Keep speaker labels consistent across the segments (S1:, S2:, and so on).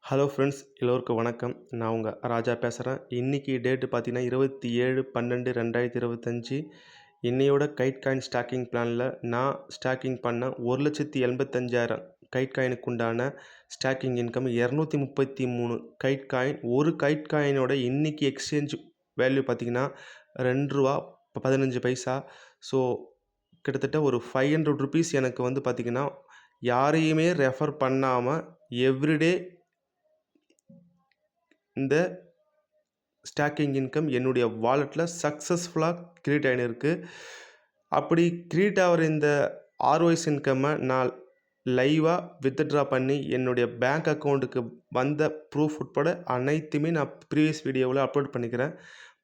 S1: Hello friends, எல்லோருக்கும் வணக்கம். நான் உங்கள் ராஜா பேசுகிறேன். இன்றைக்கி டேட்டு பார்த்தீங்கன்னா 27/12/2025. இன்னையோட கைட் காயின் ஸ்டாக்கிங் பிளானில் நான் ஸ்டாக்கிங் பண்ண 1,85,000 கைட் காயினுக்கு உண்டான ஸ்டாக்கிங் இன்கம் 233 கைட் காயின். ஒரு கைட் காயினோட இன்றைக்கி எக்ஸ்சேஞ்ச் வேல்யூ பார்த்திங்கன்னா ₹2.15. ஸோ கிட்டத்தட்ட ஒரு ₹500 எனக்கு வந்து பார்த்திங்கன்னா யாரையுமே ரெஃபர் பண்ணாமல் எவ்ரிடே இந்த ஸ்டாக்கிங் இன்கம் என்னுடைய வாலெட்டில் சக்ஸஸ்ஃபுல்லாக க்ரியேட் ஆகிருக்கு. அப்படி க்ரியேட் ஆகிற இந்த ஆர்ஒய்ஸ் இன்கம்மை நான் லைவாக வித்ட்ரா பண்ணி என்னுடைய பேங்க் அக்கௌண்ட்டுக்கு வந்த ப்ரூஃப் உட்பட அனைத்துமே நான் ப்ரீவியஸ் வீடியோவில் அப்லோட் பண்ணிக்கிறேன்.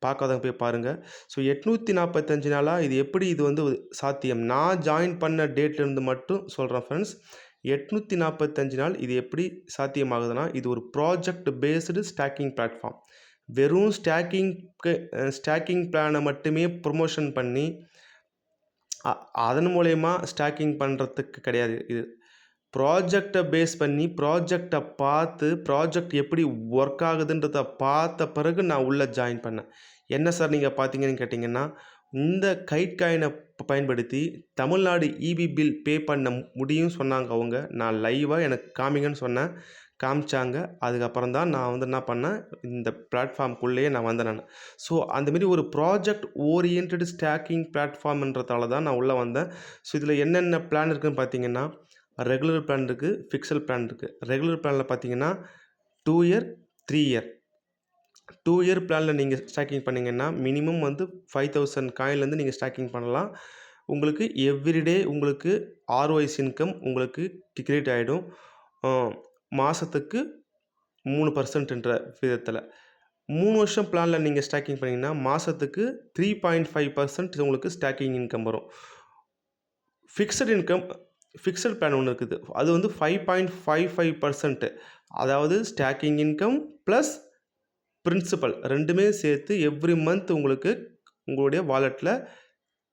S1: பார்க்காதவங்க போய் பாருங்கள். ஸோ 845 நாளாக இது வந்து சாத்தியம். நான் ஜாயின் பண்ண டேட்லேருந்து மட்டும் சொல்கிறேன் ஃப்ரெண்ட்ஸ். 845 நாள் இது எப்படி சாத்தியமாகுதுன்னா, இது ஒரு ப்ராஜெக்ட் பேஸ்டு ஸ்டாக்கிங் பிளாட்ஃபார்ம். வெறும் ஸ்டாக்கிங் பிளானை மட்டுமே ப்ரொமோஷன் பண்ணி அதன் மூலயமா ஸ்டாக்கிங் பண்ணுறதுக்கு கிடையாது. இது ப்ராஜெக்டை பேஸ் பண்ணி ப்ராஜெக்டை பார்த்து ப்ராஜெக்ட் எப்படி ஒர்க் ஆகுதுன்றதை பார்த்த பிறகு நான் உள்ளே ஜாயின் பண்ணேன். என்ன சார் நீங்கள் பார்த்தீங்கன்னு கேட்டிங்கன்னா, இந்த கைட் காயினை பயன்படுத்தி தமிழ்நாடு இபி பில் பே பண்ண முடியும்னு சொன்னாங்க அவங்க. நான் லைவாக எனக்கு காமிங்கன்னு சொன்னேன், காமிச்சாங்க. அதுக்கப்புறம் தான் நான் வந்து என்ன பண்ணேன், இந்த பிளாட்ஃபார்முக்குள்ளேயே நான் வந்தேன் நான். ஸோ அந்தமாரி ஒரு ப்ராஜெக்ட் ஓரியன்டட் ஸ்டாக்கிங் பிளாட்ஃபார்ம்ன்றதால தான் நான் உள்ளே வந்தேன். ஸோ இதில் என்னென்ன பிளான் இருக்குதுன்னு பார்த்தீங்கன்னா, ரெகுலர் பிளான் இருக்குது, ஃபிக்ஸட் பிளான் இருக்குது. ரெகுலர் பிளானில் பார்த்தீங்கன்னா 2 இயர் 3 இயர். 2 இயர் பிளானில் நீங்கள் ஸ்டாக்கிங் பண்ணிங்கன்னா மினிமம் வந்து 5,000 காயின்லேருந்து நீங்கள் ஸ்டாக்கிங் பண்ணலாம். உங்களுக்கு எவ்ரிடே உங்களுக்கு ஆர்ஒய்ஸ் இன்கம் உங்களுக்கு கிரியேட் ஆகிடும். மாதத்துக்கு 3%ன்ற விதத்தில். 3 வருஷம் பிளானில் நீங்கள் ஸ்டாக்கிங் பண்ணிங்கன்னா மாதத்துக்கு 3.5% உங்களுக்கு ஸ்டாக்கிங் இன்கம் வரும். ஃபிக்ஸட் பிளான் ஒன்று இருக்குது. அது வந்து 5.55%. அதாவது ஸ்டாக்கிங் இன்கம் ப்ளஸ் பிரின்சிபல் ரெண்டுமே சேர்த்து எவ்ரி மந்த் உங்களுக்கு உங்களுடைய வாலெட்டில்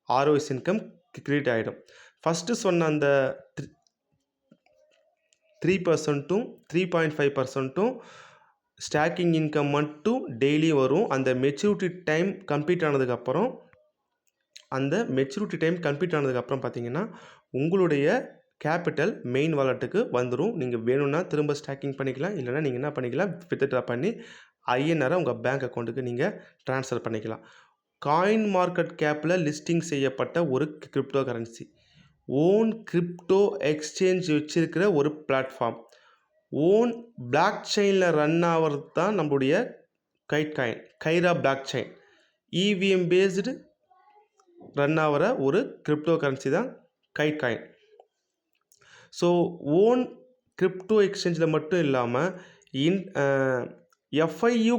S1: ஆர்ஒய்ஸ் இன்கம் கிரியேட் ஆகிடும். ஃபஸ்ட்டு சொன்ன அந்த 3%ம் 3.5%ம் ஸ்டாக்கிங் இன்கம் மட்டும் டெய்லி வரும். அந்த மெச்சூரிட்டி டைம் கம்ப்ளீட் ஆனதுக்கப்புறம் பார்த்தீங்கன்னா உங்களுடைய கேபிட்டல் மெயின் வாலெட்டுக்கு வந்துடும். நீங்கள் வேணும்னா திரும்ப ஸ்டாக்கிங் பண்ணிக்கலாம், இல்லைனா நீங்கள் என்ன பண்ணிக்கலாம், வித்ட்ரா பண்ணி ஐஎன்ஆரை உங்கள் பேங்க் அக்கௌண்ட்டுக்கு நீங்கள் ட்ரான்ஸ்ஃபர் பண்ணிக்கலாம். காயின் மார்க்கெட் கேப்பில் லிஸ்டிங் செய்யப்பட்ட ஒரு cryptocurrency, own crypto exchange வச்சிருக்கிற ஒரு பிளாட்ஃபார்ம், ஓன் பிளாக் செயினில் ரன் ஆகிறது தான் நம்மளுடைய கைட் காயின், கைரா blockchain. EVM based run ஆகிற ஒரு கிரிப்டோ கரன்சி தான் kite coin. So own crypto எக்ஸ்சேஞ்சில் மட்டும் இல்லாமல் எஃப்ஐயு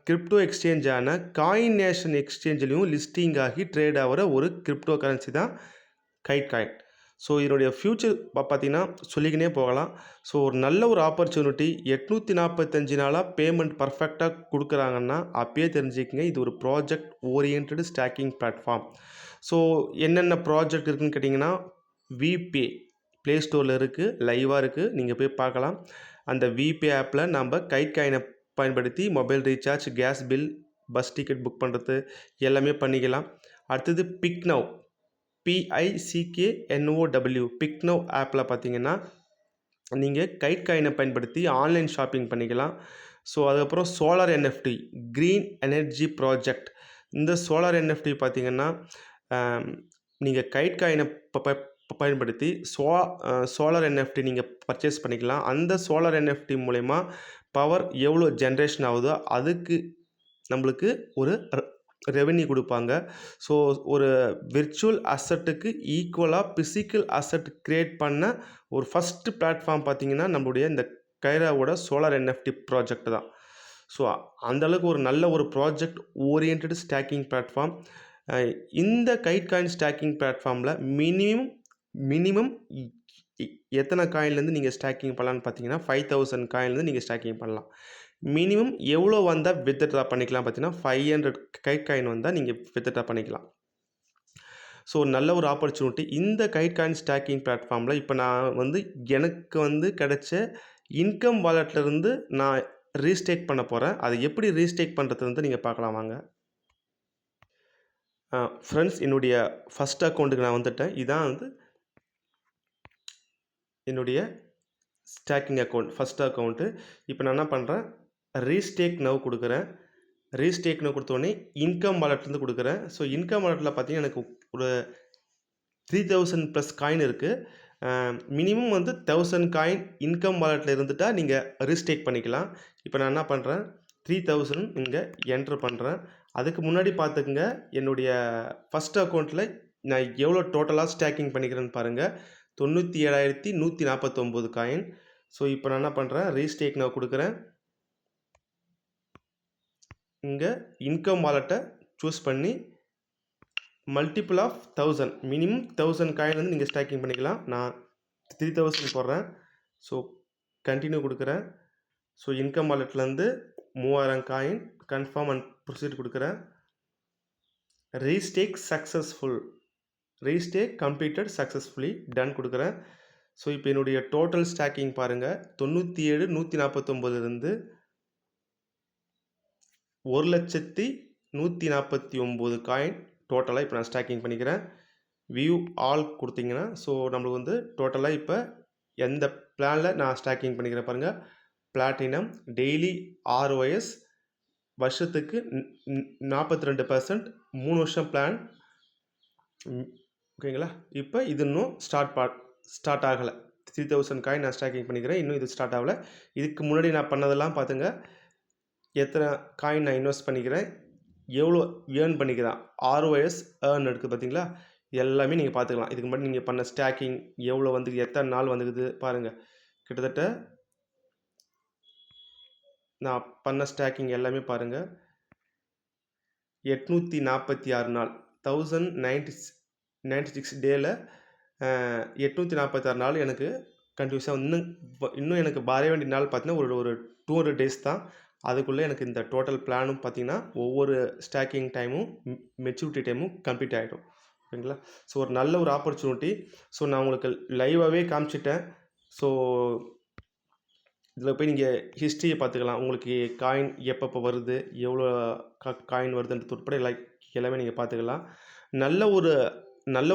S1: கிரிப்டோ எக்ஸ்சேஞ்சான காயின் நேஷன் எக்ஸ்சேஞ்சிலையும் லிஸ்டிங் ஆகி ட்ரேட் ஆகிற ஒரு கிரிப்டோ கரன்சி தான் கைட் காயின். ஸோ இதனுடைய ஃப்யூச்சர் பார்த்திங்கன்னா சொல்லிக்கினே போகலாம். ஸோ ஒரு நல்ல ஒரு ஆப்பர்ச்சுனிட்டி. 845 நாளாக பேமெண்ட் பர்ஃபெக்டாக கொடுக்குறாங்கன்னா அப்பயே தெரிஞ்சுக்கங்க, இது ஒரு project oriented stacking platform. So என்னென்ன ப்ராஜெக்ட் இருக்குதுன்னு கேட்டிங்கன்னா, விபே ப்ளே ஸ்டோரில் இருக்குது, லைவாக இருக்குது, நீங்கள் போய் பார்க்கலாம். அந்த விபே ஆப்பில் நம்ம கைட் காயினை பயன்படுத்தி mobile recharge, gas bill, bus ticket book பண்ணுறது எல்லாமே பண்ணிக்கலாம். அடுத்தது பிக்னவ், PICKNOW, பிக்னவ் ஆப்பில் பார்த்தீங்கன்னா நீங்கள் கைட் காயினை பயன்படுத்தி ஆன்லைன் ஷாப்பிங் பண்ணிக்கலாம். ஸோ அதுக்கப்புறம் solar NFT, green energy project. இந்த சோலார் என்எஃப்டி பார்த்தீங்கன்னா நீங்கள் கைட் காயினை பயன்படுத்தி சோலார் என்எஃப்டி நீங்கள் பர்ச்சேஸ் பண்ணிக்கலாம். அந்த சோலார் என்எஃப்டி மூலயமா பவர் எவ்வளோ ஜென்ரேஷன் ஆகுதோ அதுக்கு நம்மளுக்கு ஒரு ரெவென்யூ கொடுப்பாங்க. ஸோ ஒரு விர்ச்சுவல் அசட்டுக்கு ஈக்குவலாக ஃபிசிக்கல் அசட் க்ரியேட் பண்ண ஒரு ஃபஸ்ட்டு பிளாட்ஃபார்ம் பார்த்திங்கன்னா நம்மளுடைய இந்த கைராவோட சோலார் என்எஃப்டி ப்ராஜெக்ட் தான். ஸோ அந்தளவுக்கு ஒரு நல்ல ஒரு ப்ராஜெக்ட் ஓரியன்டட் ஸ்டாக்கிங் பிளாட்ஃபார்ம். இந்த கைட் காயின் ஸ்டாக்கிங் பிளாட்ஃபார்மில் மினிமம் எத்தனை காயின்லேருந்து நீங்கள் ஸ்டாக்கிங் பண்ணலான்னு பார்த்தீங்கன்னா 5,000 காயின்லேருந்து நீங்கள் ஸ்டாக்கிங் பண்ணலாம். மினிமம் எவ்வளோ வந்தால் வித்ட்ரா பண்ணிக்கலாம் பார்த்தீங்கன்னா 500 கைட் காயின் வந்தால் நீங்கள் வித்ட்ரா பண்ணிக்கலாம். ஸோ நல்ல ஒரு ஆப்பர்ச்சுனிட்டி. இந்த கைட் காயின் ஸ்டாக்கிங் பிளாட்ஃபார்மில் இப்போ நான் வந்து எனக்கு வந்து கிடைச்ச இன்கம் வாலெட்லேருந்து நான் ரீஸ்டேக் பண்ண போகிறேன். அதை எப்படி ரீஸ்டேக் பண்ணுறது வந்து நீங்கள் பார்க்கலாம் வாங்க. ஃப்ரெண்ட்ஸ், என்னுடைய ஃபஸ்ட் அக்கௌண்ட்டுக்கு நான் வந்துட்டேன். இதான் வந்து என்னுடைய ஸ்டாக்கிங் அக்கௌண்ட், ஃபஸ்ட் அக்கௌண்ட்டு. இப்போ நான் என்ன பண்ணுறேன், ரீஸ்டேக் நவ் கொடுக்குறேன். ரீஸ்டேக் நவ் கொடுத்தோடனே இன்கம் வாலெட்லேருந்து கொடுக்குறேன். ஸோ இன்கம் வாலெட்டில் பார்த்தீங்கன்னா எனக்கு ஒரு 3000 ப்ளஸ் காயின் இருக்குது. மினிமம் வந்து 1000 காயின் இன்கம் வாலெட்டில் இருந்துட்டால் நீங்கள் ரீஸ்டேக் பண்ணிக்கலாம். இப்போ நான் என்ன பண்ணுறேன், 3000 இங்கே என்ட்ரு பண்ணுறேன். அதுக்கு முன்னாடி பார்த்துக்குங்க, என்னுடைய ஃபஸ்ட் அக்கௌண்ட்டில் நான் எவ்வளோ டோட்டலாக ஸ்டாக்கிங் பண்ணிக்கிறேன்னு பாருங்கள். 97,149 காயின். ஸோ இப்போ நான் என்ன பண்ணுறேன், ரீஸ்டேக் நான் கொடுக்குறேன். இங்கே இன்கம் வாலெட்டை சூஸ் பண்ணி மல்டிபிள் ஆஃப் 1000, மினிமம் 1000 காயின் வந்து நீங்கள் ஸ்டாக்கிங் பண்ணிக்கலாம். நான் 3000 போடுறேன். ஸோ கண்டினியூ கொடுக்குறேன். ஸோ இன்கம் வாலெட்லேருந்து 3000 காயின் கன்ஃபார்ம் அண்ட் ப்ரொசீட் கொடுக்குறேன். Restake successful, restake completed successfully, done கொடுக்குறேன். ஸோ இப்போ என்னுடைய டோட்டல் ஸ்டாக்கிங் பாருங்கள், 97,149 1,149 காயின் டோட்டலாக இப்போ நான் ஸ்டாக்கிங் பண்ணிக்கிறேன். வியூ ஆல் கொடுத்தீங்கன்னா ஸோ நம்மளுக்கு வந்து டோட்டலாக இப்போ எந்த பிளானில் நான் ஸ்டாக்கிங் பண்ணிக்கிறேன் பாருங்கள். பிளாட்டினம் டெய்லி ROS வருஷத்துக்கு 42%, 3 வருஷம் பிளான். ஓகேங்களா. இப்போ இது இன்னும் ஸ்டார்ட் ஆகலை. 3000 காயின் நான் ஸ்டாக்கிங் பண்ணிக்கிறேன். இன்னும் இது ஸ்டார்ட் ஆகலை. இதுக்கு முன்னாடி நான் பண்ணதெல்லாம் பார்த்துங்க, எத்தனை காயின் நான் இன்வெஸ்ட் பண்ணிக்கிறேன், எவ்வளோ ஏர்ன் பண்ணிக்கிறேன், ROS ஏர்ன் இருக்குது பார்த்தீங்களா, எல்லாமே நீங்கள் பார்த்துக்கலாம். இதுக்கு முன்னாடி நீங்கள் பண்ண ஸ்டாக்கிங் எவ்வளோ வந்து எத்தனை நாள் வந்துக்குது பாருங்கள். கிட்டத்தட்ட நான் பண்ண ஸ்டாக்கிங் எல்லாமே பாருங்கள், 846 நாள், 1096 டேயில் 846 நாள் எனக்கு கண்டினியூஸாக. இன்னும் எனக்கு வர வேண்டிய நாள் பார்த்தீங்கன்னா ஒரு 200 டேஸ் தான். அதுக்குள்ளே எனக்கு இந்த டோட்டல் பிளானும் பார்த்தீங்கன்னா ஒவ்வொரு ஸ்டாக்கிங் டைமும் மெச்சூரிட்டி டைமும் கம்ப்ளீட் ஆகிடும். ஓகேங்களா. ஸோ ஒரு நல்ல ஒரு ஆப்பர்ச்சுனிட்டி. ஸோ நான் உங்களுக்கு லைவாகவே காமிச்சிட்டேன். ஸோ இதில் போய் நீங்கள் ஹிஸ்ட்ரியை பார்த்துக்கலாம். உங்களுக்கு காயின் எப்பப்போ வருது, எவ்வளோ காயின் வருதுன்றது உட்பட எல்லாமே நீங்கள் பார்த்துக்கலாம். நல்ல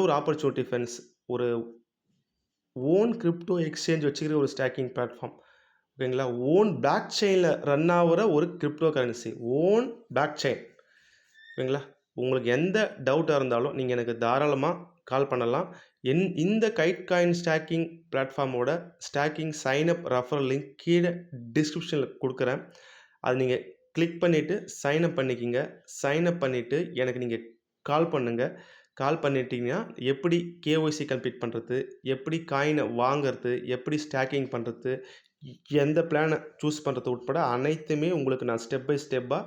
S1: ஒரு ஆப்பர்ச்சுனிட்டி ஃப்ரெண்ட்ஸ். ஒரு ஓன் கிரிப்டோ எக்ஸ்சேஞ்ச் வச்சுக்கிற ஒரு ஸ்டாக்கிங் பிளாட்ஃபார்ம். ஓகேங்களா. ஓன் பிளாக் செயினில் ரன் ஆகிற ஒரு cryptocurrency, own block chain. ஓகேங்களா. உங்களுக்கு எந்த டவுட்டாக இருந்தாலும் நீங்கள் எனக்கு தாராளமாக கால் பண்ணலாம். இந்த கைட் காயின் ஸ்டாக்கிங் பிளாட்ஃபார்மோட ஸ்டாக்கிங் சைன்அப் ரெஃபரல் லிங்க் கீழே டிஸ்கிரிப்ஷனில் கொடுக்குறேன். அது நீங்கள் கிளிக் பண்ணிவிட்டு சைன்அப் பண்ணிக்கிங்க. சைன்அப் பண்ணிவிட்டு எனக்கு நீங்கள் கால் பண்ணுங்கள். கால் பண்ணிட்டீங்கன்னா எப்படி KYC கம்ப்ளீட் பண்ணுறது, எப்படி காயினை வாங்கிறது, எப்படி ஸ்டாக்கிங் பண்ணுறது, எந்த பிளானை சூஸ் பண்ணுறது உட்பட அனைத்துமே உங்களுக்கு நான் ஸ்டெப் பை ஸ்டெப்பாக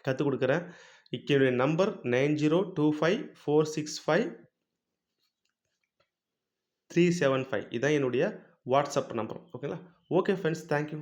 S1: கற்றுக் கொடுக்குறேன். என்னுடைய நம்பர் 9025465375. இதுதான் என்னுடைய வாட்ஸ்அப் நம்பர். ஓகேங்களா. Okay friends, thank you.